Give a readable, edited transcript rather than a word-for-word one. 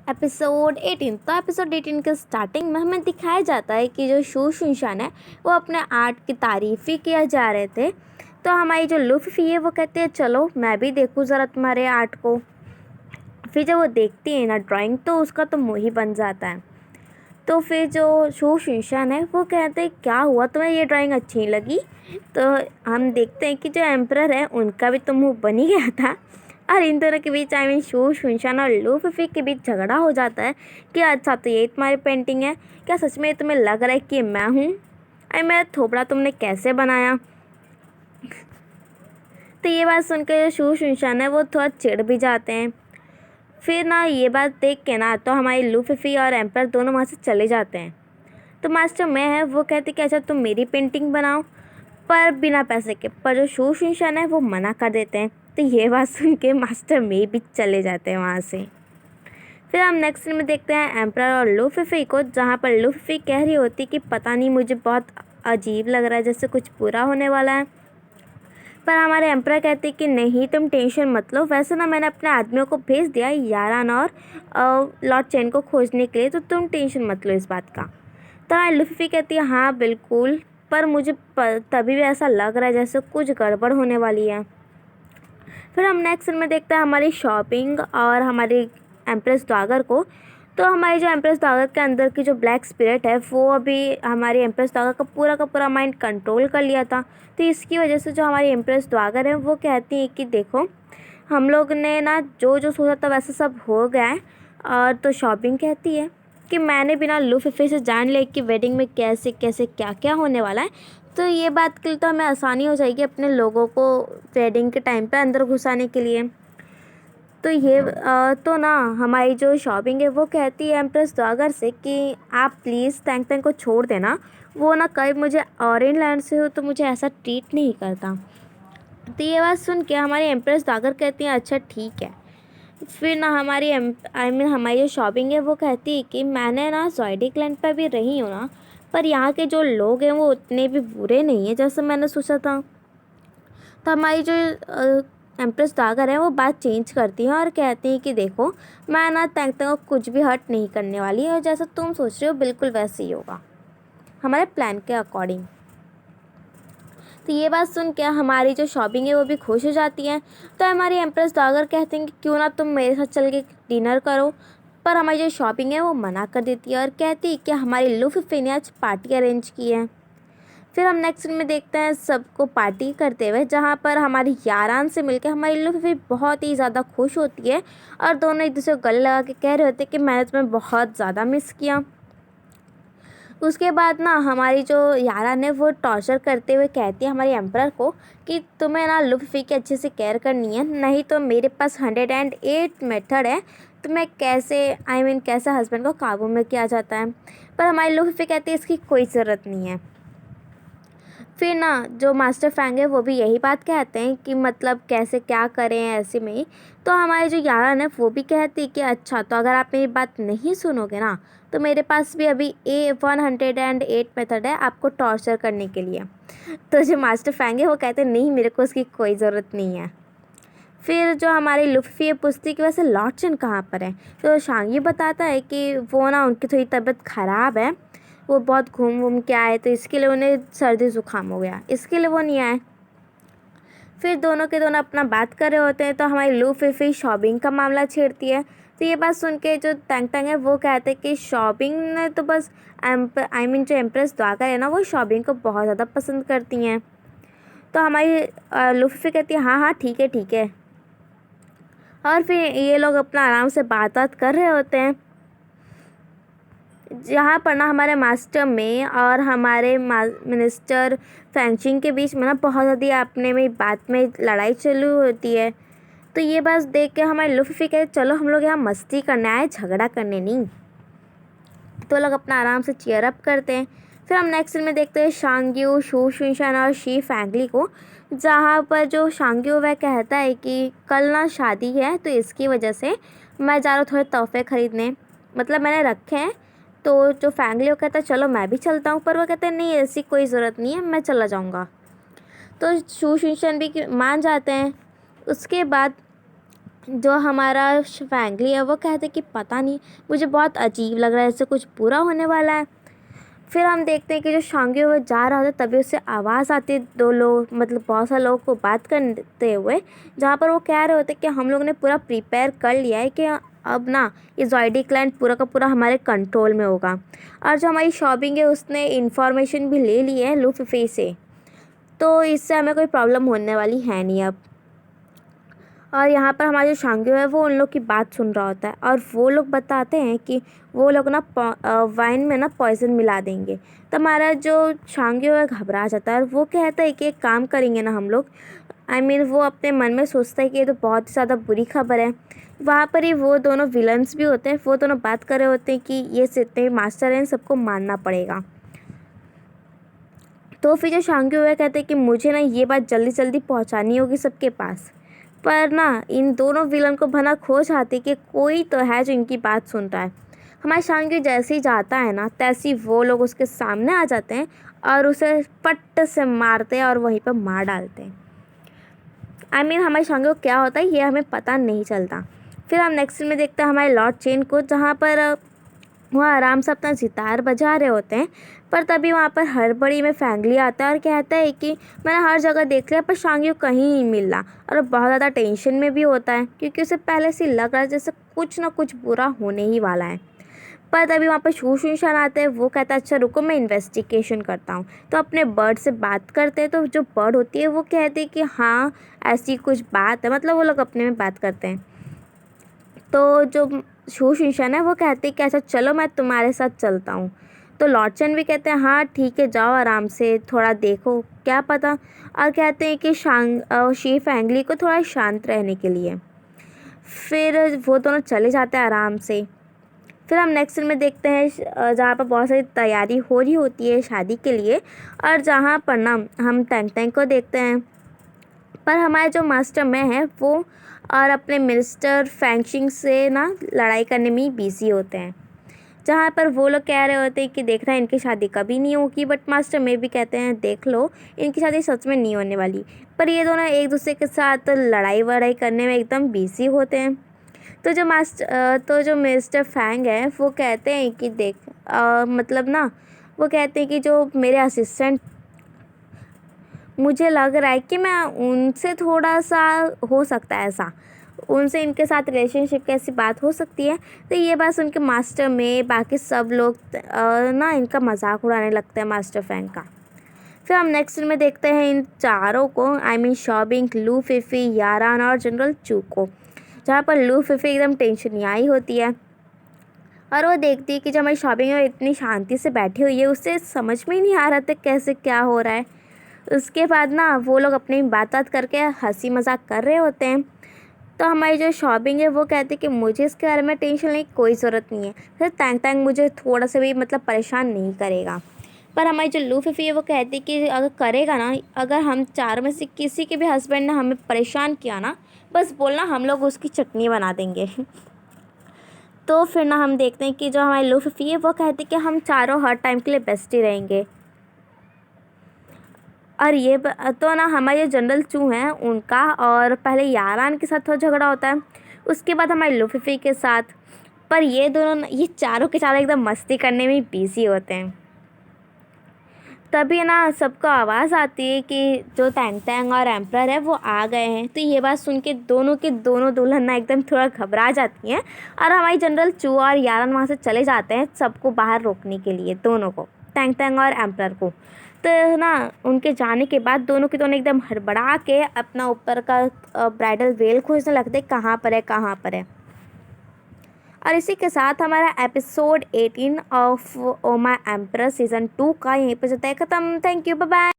Episode 18। तो episode 18 के starting में हमें दिखाया जाता है कि जो शू शुनशान है वो अपने आर्ट की तारीफ़ ही किया जा रहे थे। तो हमारी जो लुफी है वो कहती है चलो मैं भी देखूँ ज़रा तुम्हारे आर्ट को। फिर जब वो देखती है ना ड्राइंग तो उसका तो मुँह ही बन जाता है। तो फिर जो शू शुनशान है वो कहते हैं क्या हुआ तुम्हें ये ड्राइंग अच्छी लगी। तो हम देखते हैं कि जो एम्परर है उनका भी तो मुँह बन ही गया था। और इन दोनों के बीच शू शुनशान और लूफी के बीच झगड़ा हो जाता है कि अच्छा तो ये तुम्हारी पेंटिंग है, क्या सच में तुम्हें लग रहा है कि मैं हूँ? अरे मेरा थोबड़ा तुमने कैसे बनाया? तो ये बात सुनकर जो शू शुनशान है वो थोड़ा चिढ़ भी जाते हैं। फिर ना ये बात देख के ना तो हमारी लूफी और एम्पर दोनों वहाँ से चले जाते हैं। तो मास्टर मैं है वो कहते कि अच्छा तुम मेरी पेंटिंग बनाओ पर बिना पैसे के। पर जो शू शुनशान है वो मना कर देते हैं। तो ये बात सुन के मास्टर में भी चले जाते हैं वहाँ से। फिर हम नेक्स्ट में देखते हैं एम्परर और लूफी को, जहाँ पर लूफी कह रही होती कि पता नहीं मुझे बहुत अजीब लग रहा है, जैसे कुछ पूरा होने वाला है। पर हमारे एम्परर कहते कि नहीं तुम टेंशन मत लो, वैसे ना मैंने अपने आदमियों को भेज दिया यारान और लॉर्ड चेन को खोजने के लिए, तो तुम टेंशन मत लो इस बात का। तो लूफी कहती है हाँ बिल्कुल, पर मुझे तभी भी ऐसा लग रहा है जैसे कुछ गड़बड़ होने वाली है। फिर हम नेक्स्ट में देखते हैं हमारी शॉपिंग और हमारी एम्प्रेस द्वागर को। तो हमारी जो एम्प्रेस द्वागर के अंदर की जो ब्लैक स्पिरिट है वो अभी हमारी एम्प्रेस द्वागर का पूरा माइंड कंट्रोल कर लिया था। तो इसकी वजह से जो हमारी एम्प्रेस द्वागर है वो कहती है कि देखो हम लोग ने ना जो जो सोचा था वैसे सब हो गया है। और तो शॉपिंग कहती है कि मैंने बिना लूफी से जान लिया कि वेडिंग में कैसे कैसे क्या क्या होने वाला है। तो ये बात के लिए तो हमें आसानी हो जाएगी अपने लोगों को वेडिंग के टाइम पे अंदर घुसाने के लिए। तो ये तो ना हमारी जो शॉपिंग है वो कहती है एम्प्रेस द्वागर से कि आप प्लीज़ टैंक टैंक को छोड़ देना, वो ना कभी मुझे ऑरेंज लैंड से हो तो मुझे ऐसा ट्रीट नहीं करता। तो ये बात सुन के हमारी एम्प्रेस द्वागर कहती हैं अच्छा ठीक है। फिर ना हमारी हमारी जो शॉपिंग है वो कहती है कि मैंने ना ज़ोइडिक लैंड पर भी रही हूँ ना, पर यहाँ के जो लोग हैं वो उतने भी बुरे नहीं हैं जैसे मैंने सोचा था। तो हमारी जो एम्प्रेस दागर है वो बात चेंज करती है और कहती है कि देखो मैं ना तंग को कुछ भी हर्ट नहीं करने वाली और जैसा तुम सोच रहे हो बिल्कुल वैसे ही होगा हमारे प्लान के अकॉर्डिंग। तो ये बात सुन के हमारी जो शॉपिंग है वो भी खुश हो जाती है। तो हमारी एम्प्रेस दागर कहती हैं कि क्यों ना तुम मेरे साथ चल के डिनर करो। पर हमारी जो शॉपिंग है वो मना कर देती है और कहती है कि हमारी लूफी ने आज पार्टी अरेंज की है। फिर हम नेक्स्ट में देखते हैं सबको पार्टी करते हुए, जहाँ पर हमारी यारान से मिलकर हमारी लूफी बहुत ही ज़्यादा खुश होती है और दोनों एक दूसरे को गले लगा के कह रहे होते हैं कि मैंने तुम्हें बहुत ज़्यादा मिस किया। उसके बाद ना हमारी जो यारान है वो टॉर्चर करते हुए कहती है हमारी एम्परर को कि तुम्हें ना लूफी की अच्छे से केयर करनी है, नहीं तो मेरे पास 108 मेथड है तुम्हें कैसे कैसे हस्बैंड को काबू में किया जाता है। पर हमारी लूफी कहती है इसकी कोई ज़रूरत नहीं है। फिर ना जो मास्टर फैंग है वो भी यही बात कहते हैं कि मतलब कैसे क्या करें ऐसे में ही। तो हमारे जो यारान है वो भी कहती कि अच्छा तो अगर आप मेरी बात नहीं सुनोगे ना तो मेरे पास भी अभी 108 मेथड है आपको टॉर्चर करने के लिए। तो जो मास्टर फैंग है वो कहते हैं नहीं मेरे को उसकी कोई ज़रूरत नहीं है। फिर जो हमारी लुफी है पूछती कि वैसे लॉर्ड चेन कहाँ पर है। तो शांगी बताता है कि वो ना उनकी थोड़ी तबीयत ख़राब है, वो बहुत घूम घूम के आए तो इसके लिए उन्हें सर्दी ज़ुकाम हो गया, इसके लिए वो नहीं आए। फिर दोनों के दोनों अपना बात कर रहे होते हैं तो हमारी लूफी शॉपिंग का मामला छेड़ती है। तो ये बात सुन के जो तंग तंग है वो कहते हैं कि शॉपिंग ने तो बस जो एम्प्रेस द्वागर है ना वो शॉपिंग को बहुत ज़्यादा पसंद करती हैं। तो हमारी लूफी कहती है हाँ हाँ ठीक है ठीक है। और फिर ये लोग अपना आराम से बात कर रहे होते हैं, जहाँ पर ना हमारे मास्टर में और हमारे मिनिस्टर फैंचिंग के बीच में ना बहुत ज़्यादा अपने में बात में लड़ाई चालू होती है। तो ये बात देख के हमारे लुफी कहते चलो हम लोग यहाँ मस्ती करने आए, झगड़ा करने नहीं। तो लोग अपना आराम से चीयर अप करते हैं। फिर हम नेक्स्ट में देखते हैं शांग्यू, शू शुनशान और शी फैंगली को, जहाँ पर जो शांग्यू वह कहता है कि कल ना शादी है तो इसकी वजह से मैं जा रहा हूँ थोड़े तोहफे ख़रीदने, मतलब मैंने रखे हैं। तो जो फैंगली वो कहता है चलो मैं भी चलता हूँ, पर वो कहते हैं नहीं ऐसी कोई ज़रूरत नहीं है मैं चला जाऊँगा। तो शू शुनशान भी मान जाते हैं। उसके बाद जो हमारा फैंगली है वो कहते कि पता नहीं, मुझे बहुत अजीब लग रहा है, जैसे कुछ बुरा होने वाला है। फिर हम देखते हैं कि जो शांगी वो जा रहा था तभी उससे आवाज़ आती है, दो लोग मतलब बहुत सारे लोगों को बात करते हुए, जहाँ पर वो कह रहे होते कि हम लोग ने पूरा प्रिपेयर कर लिया है कि अब ना ये ज़ॉइडी क्लैन पूरा का पूरा हमारे कंट्रोल में होगा। और जो हमारी शॉपिंग है उसने इन्फॉर्मेशन भी ले ली है लूफी से, तो इससे हमें कोई प्रॉब्लम होने वाली है नहीं अब। और यहाँ पर हमारा जो शांग्यो है वो उन लोग की बात सुन रहा होता है और वो लोग बताते हैं कि वो लोग ना वाइन में ना पॉइज़न मिला देंगे। तो हमारा जो शांग्यो है घबरा जाता है और वो कहता है कि एक काम करेंगे ना हम लोग, वो अपने मन में सोचता है कि ये तो बहुत ही ज़्यादा बुरी खबर है। वहाँ पर ही वो दोनों विलन्स भी होते हैं, वो दोनों बात कर रहे होते हैं कि ये जितने मास्टर हैं सबको मारना पड़ेगा। तो फिर जो शांग्यो है कहते हैं कि मुझे ना ये बात जल्दी जल्दी पहुँचानी होगी सबके पास। पर ना इन दोनों विलन को भला खोज आती कि कोई तो है जो इनकी बात सुन रहा है। हमारे शांगी जैसे ही जाता है ना तैसे ही वो लोग उसके सामने आ जाते हैं और उसे पट्ट से मारते हैं और वहीं पर मार डालते हैं। हमारे शांगी को क्या होता है ये हमें पता नहीं चलता। फिर हम नेक्स्ट सीन में देखते हैं हमारे लॉर्ड चेन को, जहाँ पर वो आराम से अपना सितार बजा रहे होते हैं। पर तभी वहाँ पर हड़बड़ी में फैंगली आता है और कहता है कि मैंने हर जगह देख लिया पर शांगी कहीं नहीं मिल रहा, और बहुत ज़्यादा टेंशन में भी होता है क्योंकि उसे पहले से लग रहा है जैसे कुछ ना कुछ बुरा होने ही वाला है। पर तभी वहाँ पर शूशान आते हैं, वो कहता है अच्छा रुको मैं इन्वेस्टिगेशन करता हूँ। तो अपने बर्ड से बात करते हैं, तो जो बर्ड होती है वो कहती है कि हाँ ऐसी कुछ बात है, मतलब वो लोग अपने में बात करते हैं। तो जो शूशान है वो कहती है कि अच्छा चलो मैं तुम्हारे साथ चलता हूँ। तो लॉर्ड चेन भी कहते हैं हाँ ठीक है जाओ आराम से थोड़ा देखो क्या पता, और कहते हैं कि शी फैंगली को थोड़ा शांत रहने के लिए। फिर वो दोनों चले जाते हैं आराम से। फिर हम नेक्स्ट सीन में देखते हैं जहाँ पर बहुत सारी तैयारी हो रही होती है शादी के लिए, और जहाँ पर ना हम टैंग टैंग को देखते हैं। पर हमारे जो मास्टर में है वो और अपने मिनिस्टर फैंगशिंग से ना लड़ाई करने में ही बिजी होते हैं, जहाँ पर वो लोग कह रहे होते हैं कि देख रहे हैं इनकी शादी कभी नहीं होगी, बट मास्टर में भी कहते हैं देख लो इनकी शादी सच में नहीं होने वाली। पर ये दोनों एक दूसरे के साथ लड़ाई वड़ाई करने में एकदम बिजी होते हैं। तो जो मिस्टर फैंग है वो कहते हैं कि देख मतलब ना वो कहते हैं कि जो मेरे असिस्टेंट, मुझे लग रहा है कि मैं उनसे थोड़ा सा हो सकता है ऐसा, उनसे इनके साथ रिलेशनशिप की ऐसी बात हो सकती है। तो ये बात सुन के मास्टर में बाकी सब लोग ना इनका मजाक उड़ाने लगते हैं मास्टर फैंग का। फिर हम नेक्स्ट में देखते हैं इन चारों को शॉबिंग, लू फिफी, यारान और जनरल चू को, जहाँ पर लू फिफी एकदम टेंशन में आई होती है और वो देखती है कि जो हमारी शॉपिंग में इतनी शांति से बैठी हुई है उससे समझ में ही नहीं आ रहा था कैसे क्या हो रहा है। उसके बाद ना वो लोग अपनी बात करके हंसी मजाक कर रहे होते हैं। तो हमारी जो शॉपिंग है वो कहती है कि मुझे इसके बारे में टेंशन लेने की कोई ज़रूरत नहीं है, फिर टैंग टैंग मुझे थोड़ा सा भी मतलब परेशान नहीं करेगा। पर हमारी जो लू फिफी है वो कहती है कि अगर करेगा ना, अगर हम चारों में से किसी के भी हस्बैंड ने हमें परेशान किया ना, बस बोलना हम लोग उसकी चटनी बना देंगे। तो फिर ना हम देखते हैं कि जो हमारी लू फिफी है वो कहती है कि हम चारों हर टाइम के लिए बेस्ट ही रहेंगे। और तो ना हमारे जनरल चू हैं उनका और पहले यारान के साथ थोड़ा झगड़ा होता है, उसके बाद हमारे लू फिफी के साथ। पर ये दोनों ये चारों के चारों एकदम मस्ती करने में बिजी होते हैं। तभी ना सबको आवाज़ आती है कि जो टैंग टैंग और एम्प्रर है वो आ गए हैं। तो ये बात सुन के दोनों दुल्हन ना एकदम थोड़ा घबरा जाती हैं और हमारी जनरल चू और यारन वहाँ से चले जाते हैं सबको बाहर रोकने के लिए, दोनों को, टैंग टैंग और एम्प्रर को। तो ना उनके जाने के बाद दोनों के दोनों एकदम हड़बड़ा के अपना ऊपर का ब्राइडल वेल खोजने लगते कहाँ पर है कहाँ पर है। और इसी के साथ हमारा episode 18 of oh my emperor season 2 का यहीं पर जाता है ख़त्म। Thank you, bye bye.